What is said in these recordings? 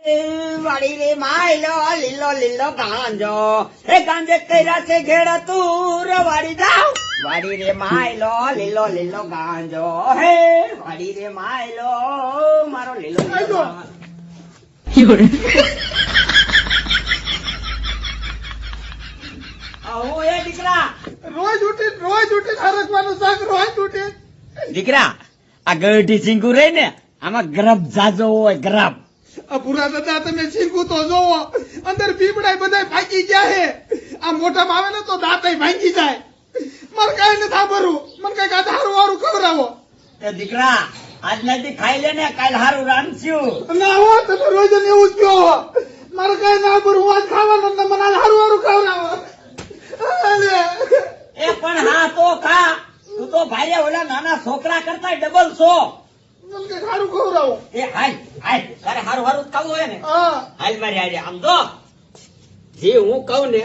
વાડી રે માયલો લીલો લીલો ગાંજો હે ગાંજે કર્યા છે ઘેડા તું વાડી જાવ વાડી રે માયલો લીલો લીલો ગાંજો હે વાડી રે માયલો મારો લીલો લીલો આવો એ દીકરા રોજ ઉઠી હરકવાનું શાક રોજ ઉઠી. દીકરા આ ગઢી સિંગુ રે ને આમાં ગરબ જાજો હોય ગરબ. આ ભૂરા દાદા તમે શીખું તો જોવો અંદર પીપડા બધા ભાગી ગયા હે. આ મોઢામાં આવે ને તો દાંતય ભાંગી જાય. મારે કઈ નથી સાંભળવું. મને કઈ હારું હારું ખવડાવો. એ દીકરા આજ નથી ખાઈ લે ને કાલ હારું રાંધશું. ના હો તમે રોજ ને એવું જ કહો. મારે કઈ ના ભરવું આજ ખાવાનું ને મને આજ હારું હારું ખવડાવો. એ પણ હા તો ખા તું તો ભાઈ ઓલા નાના છોકરા કરતા ડબલ છો. મને કઈ હારું ખવડાવો. એ હાલ હાલ તારે હારું હારું ખાવું હોય ને હા હાલ મારી હારે આમ તો જે હું કહું ને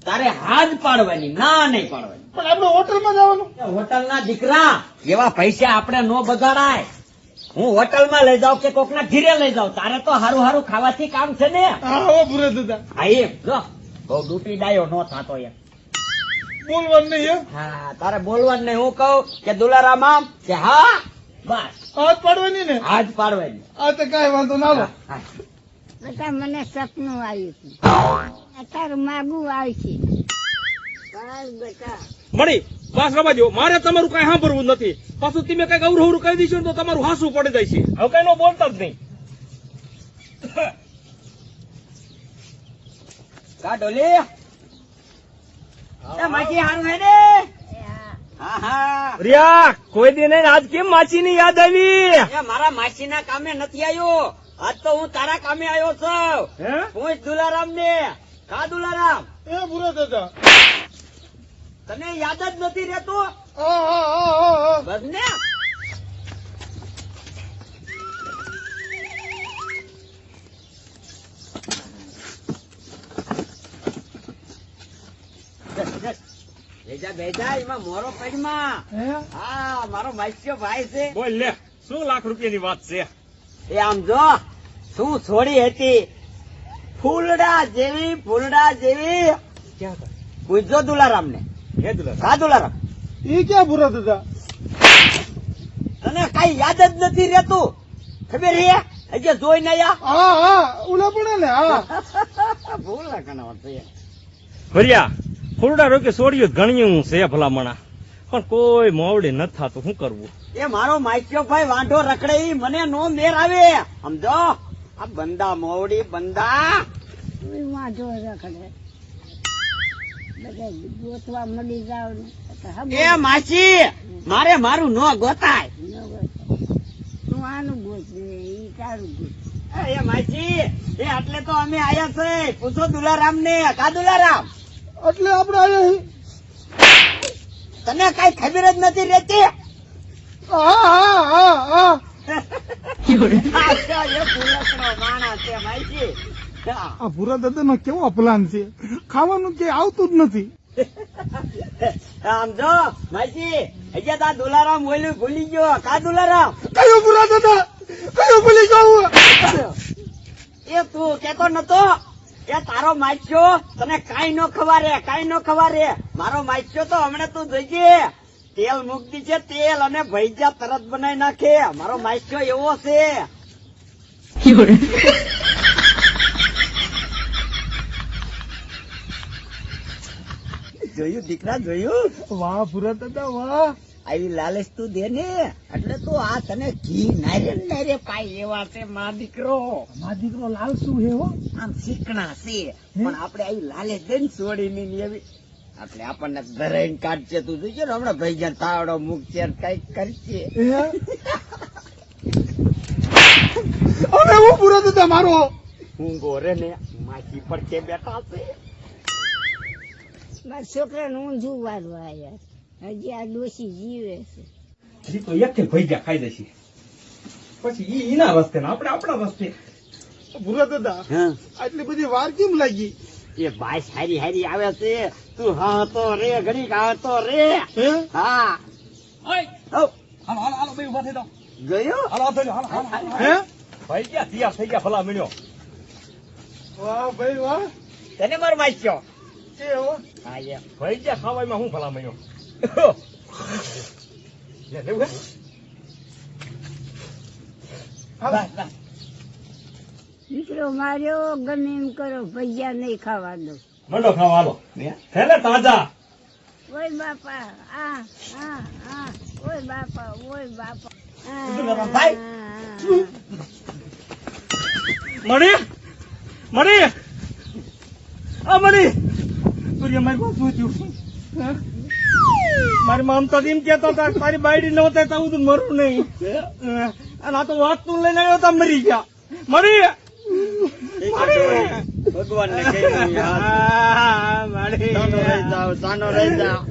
તારે હાથ પાડવાની ના નહીં પાડવાની. પણ આપણે હોટલમાં જવાનું. હોટલ ના દીકરા એવા પૈસા આપણે નો બગાડાય. હું હોટલ માં લઈ જાઉં કે કોક ના ઘીરે લઈ જાઉં તારે તો હારું હારું ખાવાથી કામ છે ને. હા હો ભૂરા દાદા હા એમ જો બહુ ડૂટી ડાયો નો થાતો એમ. બોલવાનું નહીં એમ. હા તારે બોલવાનું નહીં. હું કહું કે દુલારામ આમ કે હા બસ હાથ પાડવાની ને. હાથ પાડવાની. આ તો કઈ વાંધો ના લો. હા. બેટા મને સપનું આવ્યું હતું અત્યારે માગું આવશે બસ બેટા મળી બસ રવા દો. મારે તમારું કઈ સાંભળવું નથી. પાછું તમે કઈક અવરું કહી દઈશું ને તો તમારું હાસું પડી જાય છે. હવે કઈ નો બોલતા જ નહીં. કા ડોલી એ માછી હારું હે ને. હા હા રિયા કોઈ દી નહીં. આજ કેમ માછી ની યાદ આવી? એ મારા માસી ના કામે નથી આવ્યો. આજ તો હું તારા કામે આવ્યો છું. હે પૂછ દુલારામ ને. કા દુલારામ એ ભૂરા દાદા. તને યાદ જ નથી રહેતું હા હા હા હા હા. બસ ને. બેજા બેજા એમાં મોરો પગમાં. હે? હા મારો માસ્યો ભાઈ છે. બોલ લે શું લાખ રૂપિયાની વાત છે? એ આમ જો શું છોડી હતી ફૂલડા જેવી પૂછજો દુલારામ ને. હે દુલા કા દુલારામ એ ક્યાં ભૂરા દાદા? તને કઈ યાદ જ નથી રહેતું ખબર હે હજી જોઈ ને આયા. હા હા ઉલા પડે ને. હા ભૂલ ના કના ભર્યા ફૂલડા રોકે સોડિયું ગણ્યું છે ભલામણા પણ કોઈ મોવડે ન થાતું. શું કરવું? એ મારો માસ્યો ભાઈ વાંઢો રખડે ઈ મને નો મેર આવે સમજો. આ બંદા મોવડી બંદા વાંધો રખડે બધા ગોતવા મળી જાવ ને એ માસી મારે મારું નો ગોતાય. તું આનું ગોત એ તારું ગોત એ માસી એ એટલે તો અમે આયા છે. પૂછો દુલારામ ને. કા દુલારામ એટલે આપણે આયા હી. તને કઈ ખબર જ નથી રહેતી. હા હા હા હા. અચ્છા, એ ભૂલકડો માણસ છે માસી. હા. આ ભૂરા દાદા નો કેવો પ્લાન છે. ખાવાનું કે આવતું જ નથી. આમ જો માસી હજી તા દુલારામ બોલ્યું ભૂલી ગયો. કા દુલારામ કયું ભૂરા દાદા? કયું ભૂલી જાઉં? એ તું કેતો નતો એ તારો માસ્યો તને કાઈ નો ખવારે. મારો માસ્યો તો હમણાં તું જોઈજે તેલ મૂકી છે તેલ અને ભૈજા તરત બનાવી નાખે. મારો માસ્યો એવો છે. જોયું દીકરા જોયું. વાહ ભૂરા દાદા વાહ. આવી લાલચ તું દે ને એટલે તું આ તને ઘી નારે પાઈ એવા છે માં દીકરો. મારો દીકરો લાલ શું હે હો. આમ શીખણા છે પણ આપણે આવી લાલચ દે ને છોડી ની એવી એટલે આપણને ધરાઈને કાઢશે. તું જોઈજો ને હમણાં ભાઈ જ્યાં તાવડો મૂકશે કઈક કરશે. હવે હું ભૂરા દાદા મારો. હું ગોરે ને માછી પડકે બેઠા છે. મારા છોકરાને ઊંધું વાળવા આવ્યા હજી આ ડોશી જીવે છે હજી તો એક ભૈજા ખાઈ જશે પછી ઈ એના રસ્તે ને આપણે આપણા રસ્તે. ભૂરા દાદા આટલી બધી વાર કેમ લાગી? એ ભાઈ હારી હારી આવે છે. તું હા તો રે ઘડીક આવતો રે. હે? હા ઓય હઉ. હાલો હાલો હાલો બે ઉભા થઈ જાઓ. જોયું હાલો હાલો હાલો હાલો હે? ભાઈ ગયા તૈયાર થઈ ગયા ભલા મળ્યો. વાહ ભાઈ વાહ તને મારો માસ્યો છે હો હા એમ ભાઈ ગયા ખાવામાં હું ભલા મયો લે લેવું હે? બસ, બસ. દીકરો માર્યો ગમે એમ કરો ભજીયા નહીં ખાવા દો. મંડો ખાવા હાલો બે. હે ને તાજા ઓય બાપા આ આ આ ઓય બાપા ઓય બાપા શું કરો ભાઈ? મણી મણી આ મણી તું મારી વાત શું થયું હે? મારી મામ તો એમ કેતો હતા કે તારી બાયડી ન હોતા તો હું મરું નહીં અને આ તો વાત તું લઈને આવ્યો તા મરી ગયા મરી ભગવાનને કહ્યું યાર. સાનો રહી જાઓ, સાનો રહી જાઓ.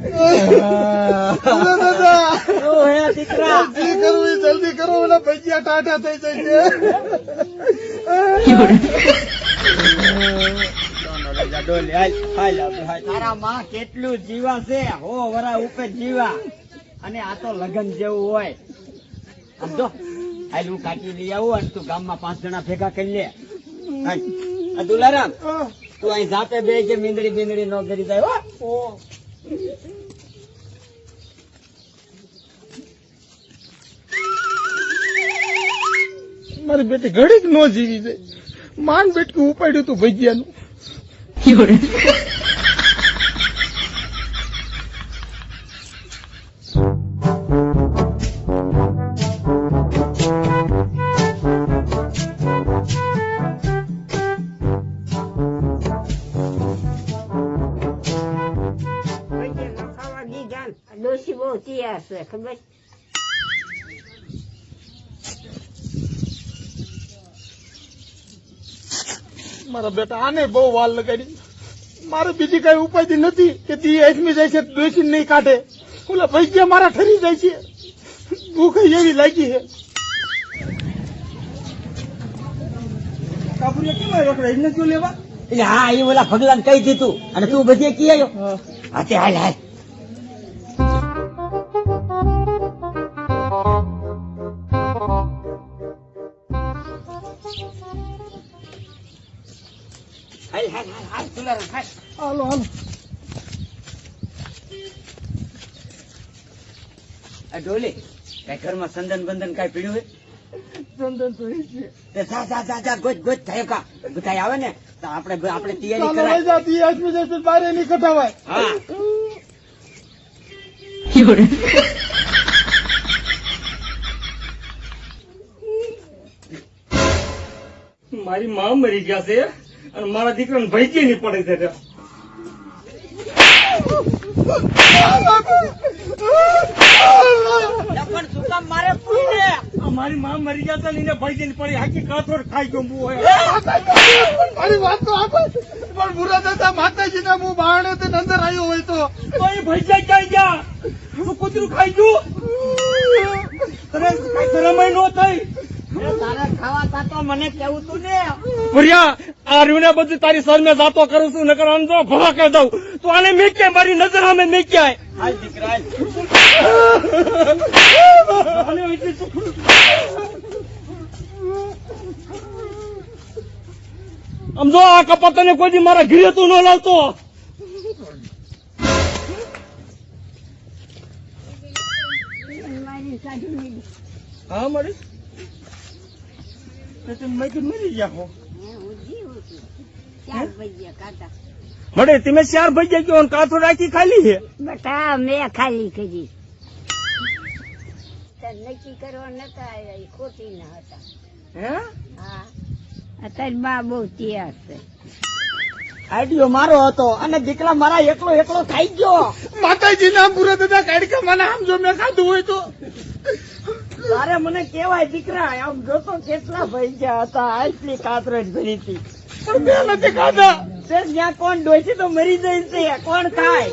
દાદા ઓ હે દીકરા જલ્દી કરવું એ જલ્દી કરો ઓલા ભજીયા ટાટા થઈ જશે સાનો રહી જા, ડોલી, હાલ, હાલ આપણે, હાલ. તારા માં કેટલું જીવા છે હો વરા ઉપર જીવા અને આ તો લગન જેવું હોય સમજો. હાલ હું કાઢી લઈ આવું અને તું ગામમાં 5 જણા ભેગા કરી લે. હાલ. આ દુલારામ તું અહીં જાતે બે કે મીંદડી બીંદડી ન કરી જાય હો. મારી બેટી ઘડીક નો જીવી છે માન બેટકું ઉપાડ્યું તું ભજીયાનું ભજીયા ન ખાવા દીધા ને. આ ડોશી બહુ તૈયાર છે ખબર છે? મારા બેટા આને બહુ વાલ લગાડી મારે બીજી કઈ ઉપાય નથી કે તી એસમી જાય છે દોશી નહીં કાઢે ઓલા ભજીયા મારા ઠરી જાય છે ભૂખ એવી લાગી છે કાબુરિયા કેમ આવ્યો રખડા એને ક્યું લેવા એટલે હા એ ઓલા ભગલાને કહી દીધું અને તું બધી કી આવ્યો. હા તે હાલ હાલ. હાલ હાલ હાલ હાલ દુલારામ, હાલ. હાલો હાલો આ ડોલી કઈ ઘરમાં સંદન બંધન કઈ પીડ્યું હોય ચંદન તો એ છે તે જા જા જા જા ગોત ગોત થાય કા બધા આવે ને તો આપણે તૈયારી ચાલો લઈ કરાય. જા તી એસમી જાય છે બારે નહીં કઢાવાય હા મારી માં મરી ગયા છે અને મારા દીકરાને ભૈજી નહીં પડે છે પણ શું કામ મારે પૂછે આ મારી માં મરી ગયા છે ને એને ભૈજી નહીં પડી આખી કાથોડ ખાઈ ગયો હું હોય મારી વાત તો આપે પણ બુરા દાદા માતાજીના હું બારણે તે અંદર આવ્યો હોય તો તો એ ભૈજા ક્યાં ગયા તું કૂતરું ખાઈ ગયું તને કઈ શરમ ય નો થઈ તારે ખાવા તા તો મને કેવું તું ને ભર્યા આ રહ્યું ને બધું તારી સરમે જાતો કરું છું નકર આમ જો ભલા કરી દઉં તો આને મેક્યા મારી નજર સામે મેક્યા હાલ દીકરા હાલ. આને એટલી ચૂપ. આમ જો આ કપા તને કોઈ દી મારા ઘરે તું ન લાવતો મારી કાઢી લીધી. હા મારી મેં કીધું મરી ગયા હો હે, હું જીવું છું. 4 ભજીયા ખાધા. મળે તમે 4 ભૈયા ગયો કાથો રાખી ખાલી છે બટા મેં ખાલી કરી. તાર નક્કી કરવા નતા આવ્યા એ ખોટી ના હતા. હે હા અત્યારે બા બહુ તૈયાર છે. આઈડિયો મારો હતો અને દીકરા મારા એકલો એકલો ખાઈ ગયો. માતાજીના બુરા દાદા કાઢકા મને આમ જો મેં ખાધું હોય તો તારે મને કેવાય દીકરા આમ જોતો કેટલા ભાઈ ગયા હતા આટલી કાતરજ ભરી હતી. પણ મેં નથી ખાધા તે ત્યાં કોણ ડોસી તો મરી જાય છે કોણ ખાય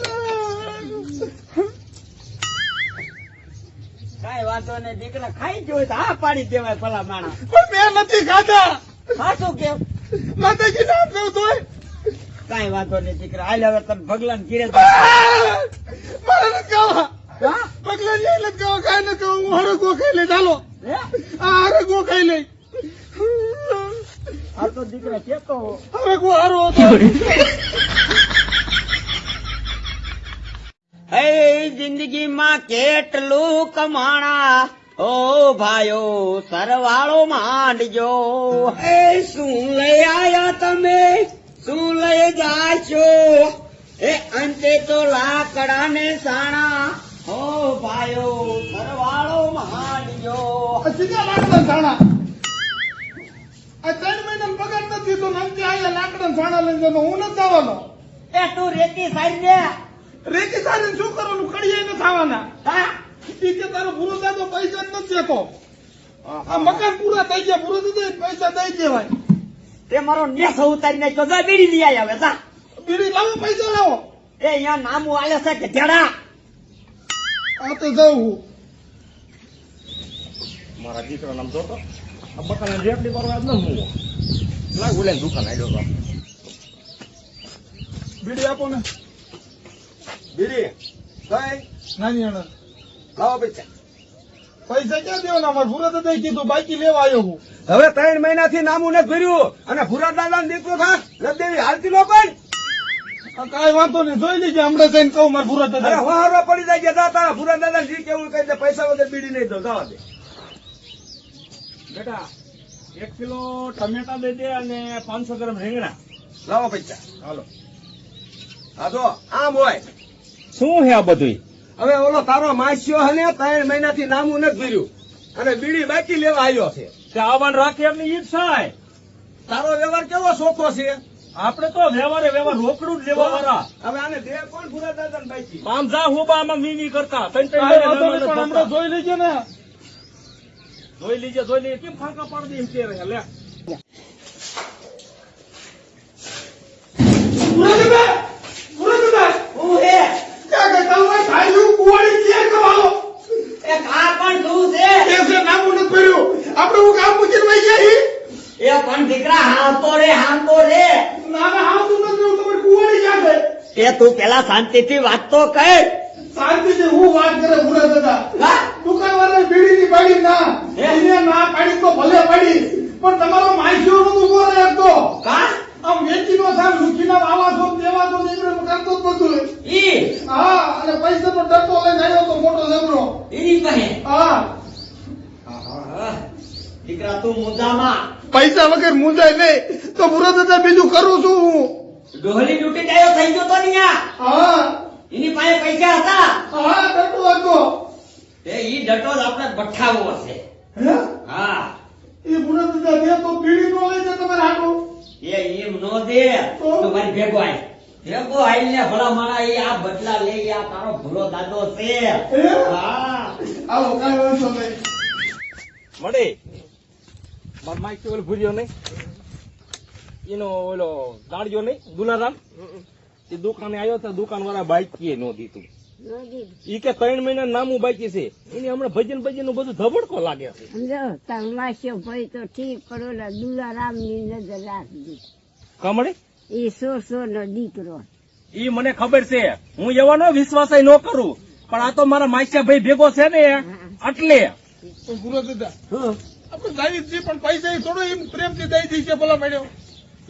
કાઈ વાંધો નહીં દીકરા ખાઈ ગયો હોય તો હા પાડી દેવાય ભલા માણસ. પણ મેં નથી ખાધા સાચું કેમ માતાજીના આમ જોઉં તોય કાઈ વાંધો નહીં દીકરા હાલ હવે તમે ભગલાન ઘીરે મારે નથી ખાવા પગલા લઈ નથી ખાવા કાંઈ નથી ખાવા હું હરગો ખાઈ લઈ ચાલો હે? આ હરગો ખાઈ લઈ આ તો દીકરા કેતો હવે કોઈ હારું હતો હે જિંદગીમાં કેટલું કમાણા ઓ ભાઈઓ સરવાળો માંડજો. એ શું લઈ આયા તમે, શું લઈ જાશો? એ અંતે તો લાકડા ને સાણા ઓ ભાઈઓ સરવાળો માંડજો. આ સીધા લાકડા છાણા આ 3 મહિના પગાર નથી તો નમતી આયા લાકડા છાણા લઈને જતો હું નથી જવાનો એ તું રેતી સાઈડ ને રેતી સારીને શું કરવાનું કડીએ ન થવાના હા ઈ કે તારો પૂરો દાદો પૈસા નથી દેતો આ મકાન પૂરા થઈ ગયા પૂરો થઈ પૈસા દઈ દેવાય તે મારો નેસ ઉતારી નાખ્યો. જા બીડી લઈ આવ્યા હવે જા. બીડી લાવો પૈસા લાવો એ અહીંયા નામું આલે છે કે ઢેડા. આ તો જાઉં મારા દીકરા નામ જોતો આ બકાને રેકડી કરવા ન હું લાગ ઉલે દુકાન આવ્યો તો બીડી આપો ને બીડી કઈ નાની અણા લાવો પૈસા. પૈસા ક્યાં દેવાના અમારે પૂરા દાદા કીધું બાકી લેવા આવ્યો હું હવે 3 મહિનાથી નામું નથી ભર્યું અને ભૂરા દાદા દીકરો થાક નથી હાલતી લોકો કાંઈ વાંધો નહીં જોઈ લેજે હમણાં જઈને કહું મારા પૂરા અરે દાદા હોહારો પડી જાય કે તારા ભૂરા દાદા જી કેવું કહી દે પૈસા વગર બીડી નહીં દો જવા દે. બેટા 1 કિલો ટમેટા દઈ દે અને 500 ગ્રામ રીંગણા લાવો પૈસા. હાલો હા તો આમ હોય શું હે આ બધું હવે ઓલો તારો માસ્યો હે ને 3 મહિનાથી નામું નથી ભર્યું અને બીડી બાકી લેવા આવ્યો છે. તે આવન રાખે એમની ઈચ્છા તારો વ્યવહાર કેવો સોખો છે. આપણે તો વ્યવહારે વ્યવહાર રોકડું જ લેવા વાળા હવે આને દે કોણ ભૂરા દાદા ને બાકી આમ જા હોબામાં મીની કરતા ત્રણ કાંઈ વાંધો નહીં, ત્રણ પણ હમણાં જોઈ લેજે ને જોઈ લીજે કેમ ફાંકા પાડી દે એમ કે લે પૂરા દાદા હું હે ક્યાં ગઈ તમે ભાઈ કુવાડી ક્યાં કવાલો એ કા પણ તું છે કેસે નામું નથી ભર્યું આપણે હું કામ મૂકીને વહી ગયા હી એ પણ દીકરા હાંતો રે ના ના હા તું નથી તમારી કુવાડી ક્યાં છે એ તું પેલા શાંતિથી વાત તો કર. શાંતિથી હું વાત કરે પૂરા દાદા હા? દુકાન વાળા બીડીની પાડી ના હે? એને ના પાડી તો ભલે પાડી પણ તમારો માઈસ્યો નો ઉભો રહે તો કા આમ વેચીનો થાય લુખીના વાવા છો દેવા તો દીકરો કરતો જ બધું ઈ હા અને પૈસા તો ડરતો લઈને આવ્યો તો મોટો જબરો ઈ કહે હા દીકરા તું મુદ્દામાં પૈસા વગર મુંજાય નહીં તો પૂરા દાદા બીજું કરું છું હું ડોહલી ડૂટી ડાયો થઈ ગયો તો ન્યા હા એની પાસે પૈસા હતા હા ડરતો હતો એ ઈ ડટો જ આપણે બઠાવો હશે. હે હા એ પૂરા દાદા દે તો બીડી નો લઈ જાય તમારે હાટો એ એમ નો દે તો મારી ભેગો આઈ ને ભલા મારા એ આ બદલા લે આ તારો ભૂલો દાદો છે. હા આવો કાંઈ વાંધો નહીં મળે માર માઈક ઓલો ભૂર્યો નહીં એનો ઓલો દાડ્યો નહીં દુલારામ એ દુકાને આવ્યો તો દુકાન વાળા બાઈકી નો દીધું ઈ કે 3 મહિના નામું બાકી છે એને હમણાં ભજન નું બધું ધબડકો લાગે છે સમજો તમાશો ભાઈ તો ઠીક પણ ઓલા દુલારામ ની નજર રાખજો કમળે એ 100 નો દીકરો ઈ મને ખબર છે હું એવાનો વિશ્વાસ ન કરું પણ આ તો મારા માસ્યા ભાઈ ભેગો છે ને એટલે તો પૂરા દાદા આપણે જાવી છીએ પણ પૈસા એ થોડો એમ પ્રેમથી દઈ દઈ છે ભલા મળ્યો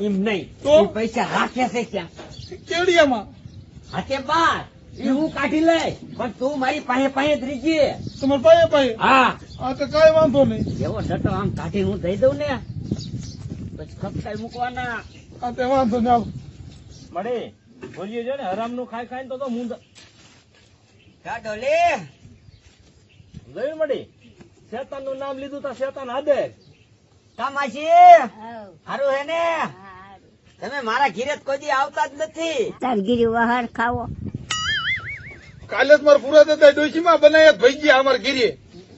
એમ નહીં તો? એ પૈસા રાખે છે ક્યાં કેવડિયામાં હાથે બાર એ હું કાઢી લઈ પણ તું મારી પાસે જ રીજે. તમારે પાયે પાયે હા હા તો કાંઈ વાંધો નહીં એવો ડટો આમ કાઢી હું દઈ દઉં ને પછી ખપકાઈ મૂકવાના. હા તે વાંધો નહીં આવો મળે બોલીએ છે ને હરામ નું ખાઈ ખાઈને તો મુંદ કાઢો લે જોયું મળી શેતાન નું નામ લીધું તો શેતાન હાદે કામાશી હાવ, હારું હે ને હારું. તમે મારા ઘીરે તો કોઈ દી આવતા જ નથી. તારગીરી વહાર ખાવો કાલે જ મારા પૂરા દાદા ડોશીમાં બનાવ્યા ભાઈ ગયા અમારા ઘીરે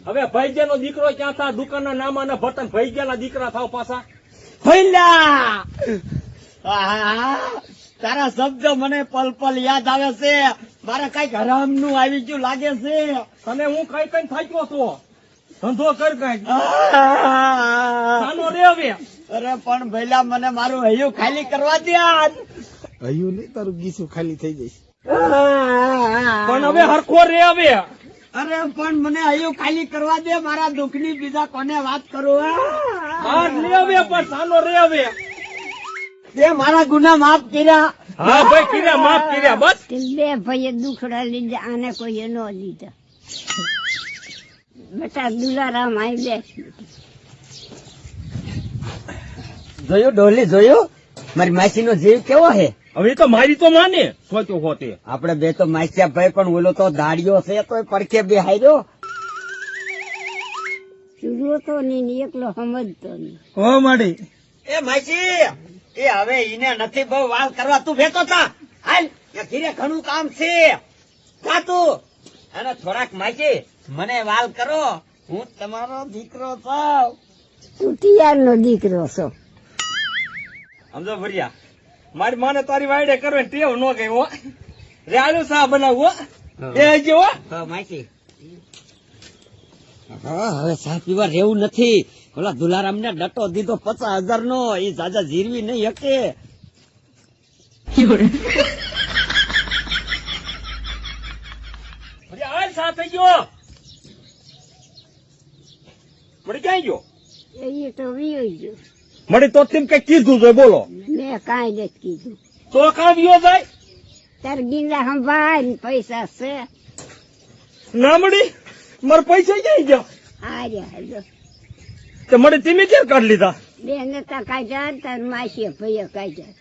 હવે ભાઈજા નો દીકરો ક્યાં થા દુકાન ના નામ અને ભટન ભાઈજા ના દીકરા થાવ પાછા ભઈલા આહા, તારા શબ્દ મને પલ પલ યાદ આવે છે. મારે કઈક હરામ નું આવી ગયું લાગે છે. તને હું કઈ કઈ થાક્યો તો ધંધો કર કઈ આહા. સાનો રે હવે અરે પણ ભઈલા મને મારું હૈયું ખાલી કરવા દે આજ. હયું નહીં તારું ગીસું ખાલી થઈ જઈશ પણ હવે હરખો રે હવે અરે પણ મને હૈયું ખાલી કરવા દે. મારા દુઃખ ની બીજા કોને વાત કરું? હા લે હવે પણ ચાલો રે હવે. તે મારા ગુના માફ કર્યા. હા ભાઈ કર્યા માફ કર્યા બસ. તે બે ભાઈએ દુખડા લીધા આને કોઈએ ન લીધા. બેટા દુલારામ આવી બેસ. જોયું ડોલી જોયું મારી માસી નો જીવ કેવો હે. હવે એ તો મારી તો માને સોચ્યો હોતે. આપડે બે તો માસ્યા ભાઈ પણ ઓલો તો દાડિયો છે તો પડખે બે હાર્યો. જોતો નહીં ને એકલો સમજતો નહીં. હો માડી. એ માસી એ હવે ઈને નથી બહુ વાલ કરવા તું ભેતો થા. હાલ એ ઘીરે ઘણું કામ છે. જા તું અને થોડાક માસી મને વાલ કરો હું તમારો દીકરો છું. તું તિયારનો દીકરો છો. સમજો ભર્યા મારી માને તારી વાયડે કરવે ટેવ ન ગઈ હો. રે આલુ સા બનાવું હો એ હજી હો. હા માસી હા હવે ચા પીવા રહેવું નથી. ઓલા દુલારામ ને ડટો દીધો 50,000 નો એ જાજા જીરવી નહીં શકે. ભર્યા હાલ સા થઈ ગયો. મળી ક્યાં ગયો. એ તો વિયો ગયો. મળી તો તેમ કઈ કીધું છે બોલો. મેં કાંઈ નથી કીધું. તો કાં ગયો જાય. તાર ગીંડા સંભાળ ને પૈસા છે. ના મળી મારા પૈસા ક્યાં ગયા. હાર્યા હાજો તે મળી તમે ક્યાં કાઢી લીધા. બે નતા કાઢ્યા તાર માસીએ ભાઈએ કાઢ્યા.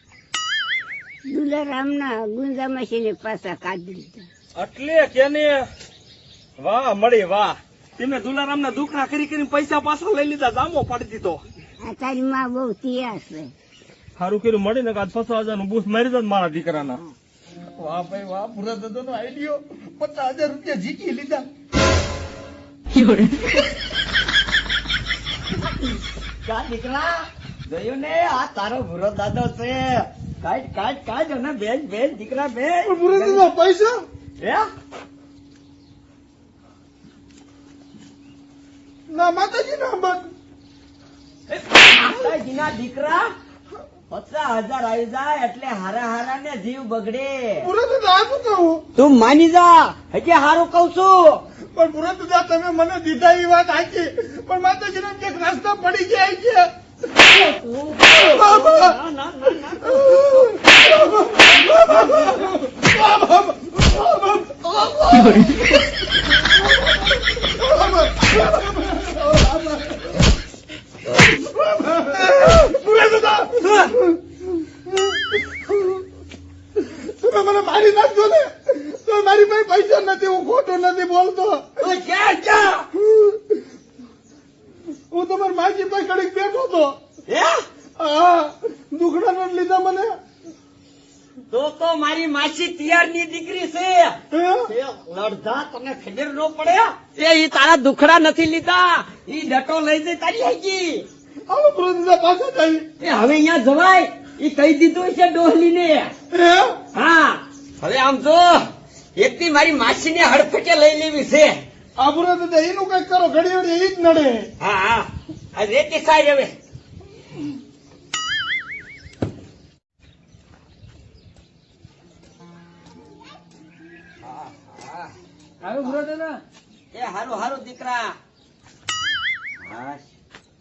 દુલારામના ગુંજા માસીને પાછા કાઢી લીધા. એટલે કેને વાહ મળી વાહ. તમે દુલારામ ના દુખડા કરી કરીને પૈસા પાછા લઈ લીધા. જામો પાડી દીધો. આ તારી માં બહુ તૈયાર છે. સારું કર્યું મળી ને આજ 50,000 નું બૂસ મારી દો મારા દીકરાના. વાહ ભાઈ વાહ, પૂરા દાદા નો આઈડિયો. 50,000 રૂપિયા જીતી લીધા. કા દીકરા જોયું ને આ તારો ભૂરો દાદો છે. કાઢ કાઢ કાઢ અને બેન બેન દીકરા બેન. પણ પૂરા દાદા પૈસા હે ના માતાજી ના બસ. માતાજીના દીકરા 50,000 આવી જાય એટલે હારા હારા ને જીવ બગડે. પૂરા દાદા આ શું કહું? તું માની જા હજી હારું કઉ છું. પણ પૂરા દાદા તમે મને દીધા એ વાત સાચી, પણ માતાજી ના એક રસ્તા પડી ગયા છે. ના, ના, ના, ના. તમે મને મારી નાખજો ને તો મારી પાસે પૈસા નથી, હું ખોટો નથી બોલતો. તું ક્યાં જા? હું તમારી માજી પાસે ઘડીક બેઠો હતો. હે હા, દુખડા નથી લીધા મને. તો મારી માસી તિયારની દીકરી છે. હે? એ લડધા તને ખબર ન પડે. ઈ તારા દુખડા નથી લીધા. ઈ ડટો લઈ જઈ તારી હાકી. આવો પૂરા દાદા પાસે જઈ. એ હવે અહીંયા જવાય ઈ કહી દીધું છે ડોહલીને. હે? હા હવે આમ જો એકથી મારી માસીને હડફટે લઈ લેવી છે. આ પૂરા દાદા એનું કઈક કરો, ઘડી ઘડી ઈ જ નડે. હા હા આ રેતી સાઈ હવે. એ હારું હારું દીકરા. હા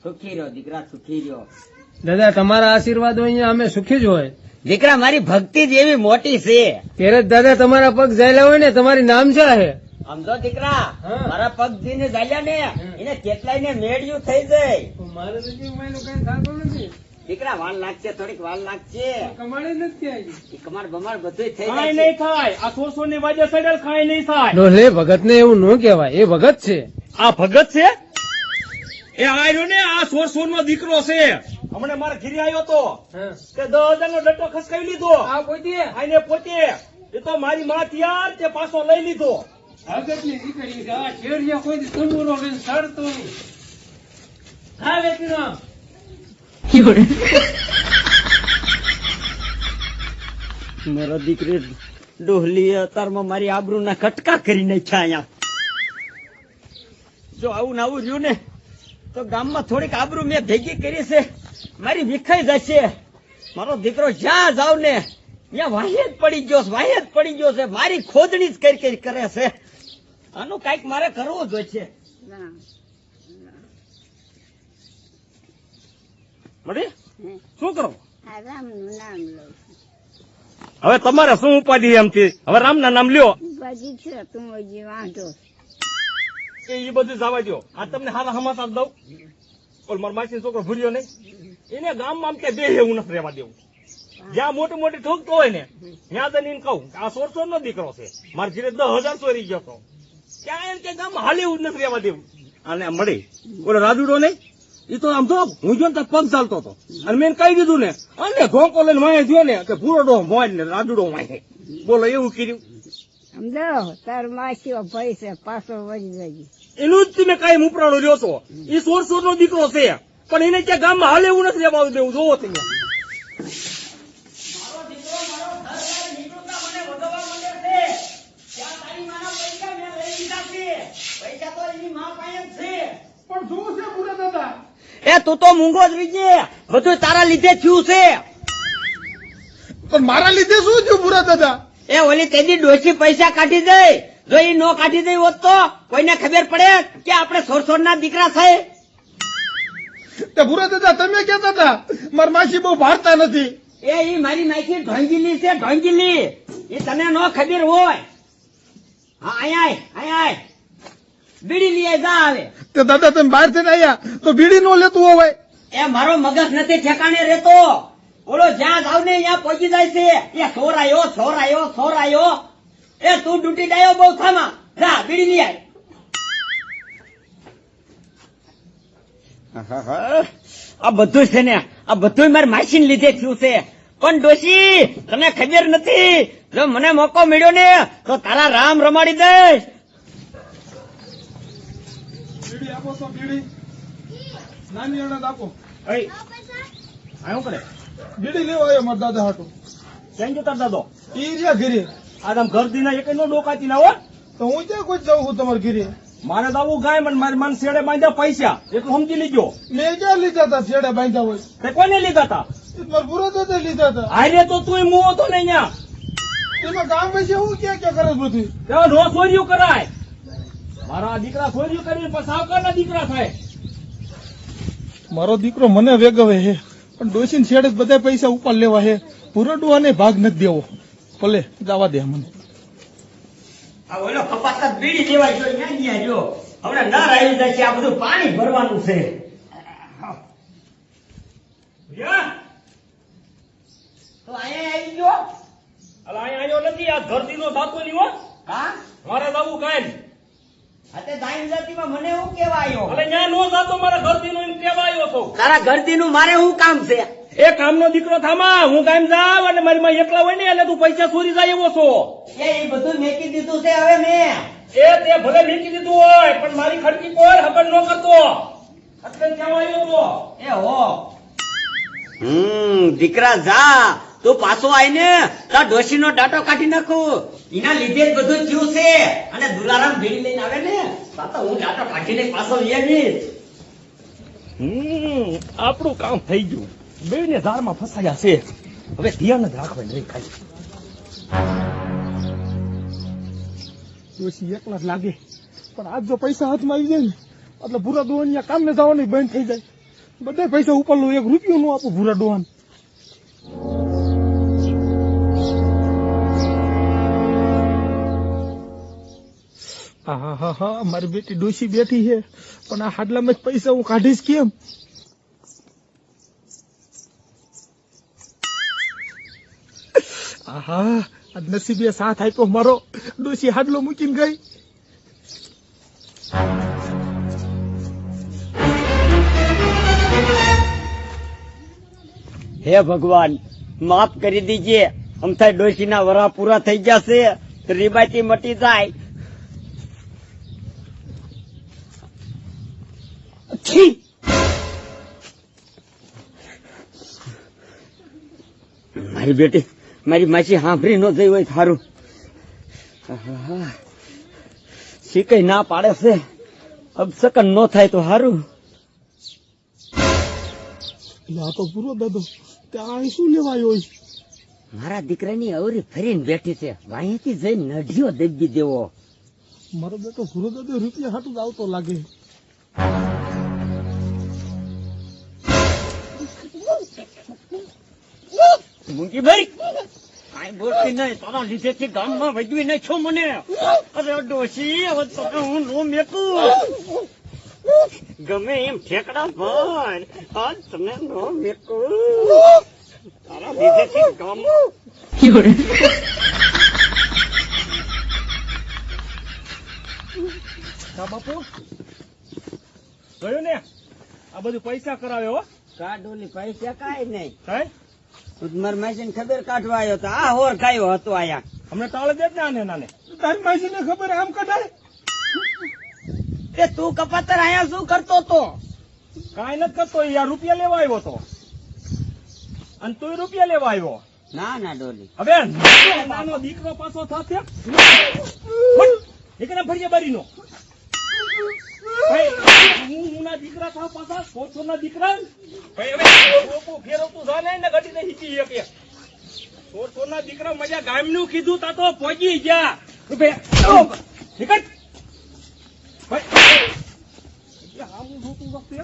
સુખી રહ્યો દીકરા, સુખી રહ્યો. દાદા તમારા આશીર્વાદ હોય અહીંયા અમે સુખી જ હોય. દીકરા મારી ભક્તિ જ એવી મોટી છે. ત્યારે જ દાદા તમારા પગ જાયલા હોય ને તમારી નામ છે હે. સમજો દીકરા હા. મારા પગ જીને ચાલ્યા ને એને કેટલાય ને મેળ્યું થઈ જાય. મારે તો કઈ થતું નથી, દીકરા વાલ લાગશે, થોડીક વાલ લાગશે. કમાડે નથી આવી. ઈ કમાડ બમાડ બધું થઈ કાંઈ જાય નહીં થાય. આ 100 ની વાજે સડેલ કાંઈ નહીં થાય. ડોલે ભગત ને એવું ન કહેવાય, એ ભગત છે. આ ભગત છે. એ આર્યો ને આ 100 નો દીકરો છે. હમણાં મારા ઘીરે આવ્યો તો કે 10,000 નો ડટ્ટો ખસકાવી લીધો. આ પોતે આને પોતે એ તો મારી માં ત્યાર તે પાછો લઈ લીધો. ભગત ની દીકરી છે. આ શેરિયા કોઈ દી તંબુરો લઈને સડતો નહીં. હા વેચીનો મારો દીકરી ડોહલી અત્યારમાં મારી આબરૂ ના કટકા કરી નાખ્યા અહીંયા. જો આવું ને આવું રહ્યું ને તો ગામમાં થોડીક આબરૂ મેં ભેગી કરી છે, મારી વિખાઈ જશે. મારો દીકરો જ્યાં જાવ ને ત્યાં વાહે જ પડી ગયો છે, વાહે જ પડી ગયો છે. મારી ખોદણી જ કરી કરે છે. આનું કઈક મારે કરવું જ છે. ના મળી હે, શું કરો આ રામનું નામ લઉં છું. હવે તમારે શું ઉપાધિ એમથી હવે રામના નામ લ્યો ઉપાધિ છે તું હજી વાંધો. એ બધું જવા દો આ તમને હારા સમાચાર દઉં ઓલ મારા માસી છોકરો ભૂલ્યો નહીં એને ગામમાં આમ કે બે એવું નથી રહેવા દેવું જ્યાં મોટી મોટી ઠોકતો હોય ને ત્યાં જઈને એને કહું આ 100 નો દીકરો છે મારે ઘરે 10,000 ચોરી ગયો હતો ત્યાં એમ કે ગામમાં હાલે એવું જ નથી રહેવા દેવું અને મળી ઓલો રાજુડો નહીં એ તો આમ જો હું જો ને તો પગ ચાલતો હતો અને મેં કહી દીધું ને અને ધોકો લઈને વાંહે જો ને કે પૂરો ડો મોજ ને રાજુડો વાંહે બોલો એવું કર્યું સમજો તાર માસીઓ ભાઈ છે પાછો વળી જઈ. એનું જ તમે કાંઈ ઉપરાણો લ્યો છો એ 100 નો દીકરો છે પણ એને ક્યાં ગામમાં હાલે એવું નથી રહેવા દેવું જોવો તમે પણ શું છે પૂરા દાદા? એ તું તો મૂંગો જ રીજે બધું તારા લીધે થયું છે. પણ મારા લીધે શું થયું પૂરા દાદા? એ ઓલી તેની ડોશી પૈસા કાઢી દે જો એ નો કાઢી દઈ હોત તો કોઈને ખબર પડે કે આપણે 100 ના દીકરા છે. તે પૂરા દાદા તમે કહેતા હતા મારા માસી બહુ ભારતા નથી. એ ઈ મારી માઈકી ઢોંગીલી છે ઢોંગીલી એ તને નો ખબર હોય. હા અહીંયા આય બીડી લઈ આય, જા આવે. તે દાદા તમે બહાર થઈને આવ્યા તો બીડી નો લેતું હોય. એ મારો મગજ નથી ઠેકાણે રહેતો ઓલો જ્યાં જાવ ને ત્યાં પહોંચી જાય છે એ સોરાયો એ તું ડૂટી ડાયો બહુ થામા જા બીડી લઈ આય. આ બધું છે ને આ બધું મારી માસીને લીધે થયું છે પણ ડોશી તને ખબર નથી જો મને મોકો મળ્યો ને તો તારા રામ રમાડી દઈશ. બીડી આપો તો બીડી નાની અડદ આપો. શું કરે બીડી લેવા આવ્યો મારા દાદા હાટુ. ક્યાં જતા દાદો ઈ રહ્યા ઘરે. આ તમે ઘર દીના એક નો ડોકાતી ના હો તો હું ત્યાં કોઈ જાઉં છું તમારા ઘરે. મારે તો આવું ગાય મને મારી મન શેડે બાંધ્યા પૈસા એટલું સમજી લીજો મેં ક્યાં લીધા હતા છેડે બાંધ્યા હોય? તે કોને લીધા હતા એ મારા પૂરા દાદા લીધા હતા. આરે તો તું મુવો તો નહીં ન્યા એમાં ગામ વિશે હું ક્યાં ક્યાં કરે બધું? તેવા નો ચોર્યું કરાય મારા દીકરા ચોર્યું કરીને પછી સાવકારના દીકરા થાય. મારો દીકરો મને વેગવે હે પણ ડોસીને છેડે બધા પૈસા ઉપર લેવા હે. પૂરડવાને ભાગ નથી દેવો. ભલે જવા દે મને. આ ઓલો કપાસ બીડી લેવા ગયો ન્યા જો હમણાં ના આવી જશે આ બધું પાણી ભરવાનું છે. યા તો અહીંયા આવી ગયો અલા અહીંયા આવ્યો નથી આ ઘર દીનો દાતો ની હો હા મારે જવું કાંઈ અતે દાઈન જાતિમાં મને હું કેવા આવ્યો એટલે ન્યા નો જાતો મારા ઘર દીનો એમ કેવા આવ્યો છો તારા ઘરતીનું મારે શું કામ છે. એ કામનો દીકરો થામા હું કામ જાવ અને મારી માં એકલા હોય ને એટલે તું પૈસા ચોરી જાય એવો છો એ બધું મેકી દીધું છે હવે મેં. એ તે ભલે નીકળી દીધું હોય પણ મારી ખડકી કોઈ ખબર ન કરતો અત્યારે કેવા આવ્યો તો એ હો દીકરા જા તું પાછો આવીને તાર ડોશીનો ડાટો કાઢી નાખું એના લીધે જ બધું થયું છે અને દુલારામ ભીડી લઈને આવે ને તો હું ડાટો કાઢીને પાછો લઈ આવીશ. આપણું કામ થઈ ગયું બે ને ઝાડમાં ફસાયા છે હવે ધ્યાન જ રાખવાનું નહીં ખાલી ડોસી એકલા જ લાગે પણ આજ જો પૈસા હાથમાં આવી જાય ને એટલે ભૂરા ડોહાન કામ ને જવાનું બંધ થઈ જાય. બધા પૈસા ઉપર લો 1 રૂપિયો નો આપું ભૂરા ડોહાન. હા મારી બેટી ડોસી બેઠી છે પણ આ હાડલામાં જ પૈસા હું કાઢીશ કેમ? આહા આજ નસીબે સાથ આપ્યો મારો. ડોસી હાડલો મૂકીને ગઈ. હે ભગવાન માફ કરી દીજે અમથા ડોશીના વરા પૂરા થઈ જશે રીબાટી મટી જાય. છી! મારી બેટી મારી માસી સાંભળી ન જઈ હોય થારું શીકઈ ના પાડે છે અબસકન ન થાય તો સારું. આ તો પૂરો દાદો ત્યાં શું લેવા આવ્યો? મારા દીકરાની અવરી ફરીને બેઠી છે વાંહેથી જઈને નઢિયો દબી દેવો. મારો બેટો પૂરો દાદો રૂપિયા હાટું જ આવતો લાગે. મુંજીભાઈ કાંઈ બોલતી નહીં, તારા લીધેથી ગામમાં વજવી નહીં છો મને. અરે ડોશી, હવે તને હું નો મેકું. ગમે એમ ઠેકડા ભાઈ, આજ તને નો મેકું. તારા લીધેથી ગામ બાપુ જોયું ને, આ બધું પૈસા કરાવે હો. કાઢોલી પૈસા કાંઈ નહીં. સાહેબ મારા માસીને ખબર કાઢવા આવ્યો તો આ હોર ખાયો હતો આયા. અમને ટાળે દે જ ને આને નાને. તારી માસીને ખબર આમ કઢાય તે તું કપાતર આયા શું કરતો તો? કાંઈ નથી કરતો, યાર રૂપિયા લેવા આવ્યો તો. અને તું રૂપિયા લેવા આવ્યો. ના ના ડોલી, હવે નાનો દીકરો પાછો થશે. દીકરા ભરીએ બારીનો. હું ના દીકરા થાવ પાછા, પોચો ના દીકરા. ભાઈ હવે લોકો ફેરવતું જાય ને ગાડી ને હીચી શકે. પોચો ના દીકરા મજા ગામનું કીધું તા તો પહોંચી ગયા. નીકળ ભાઈ, આવું જોતું વખતે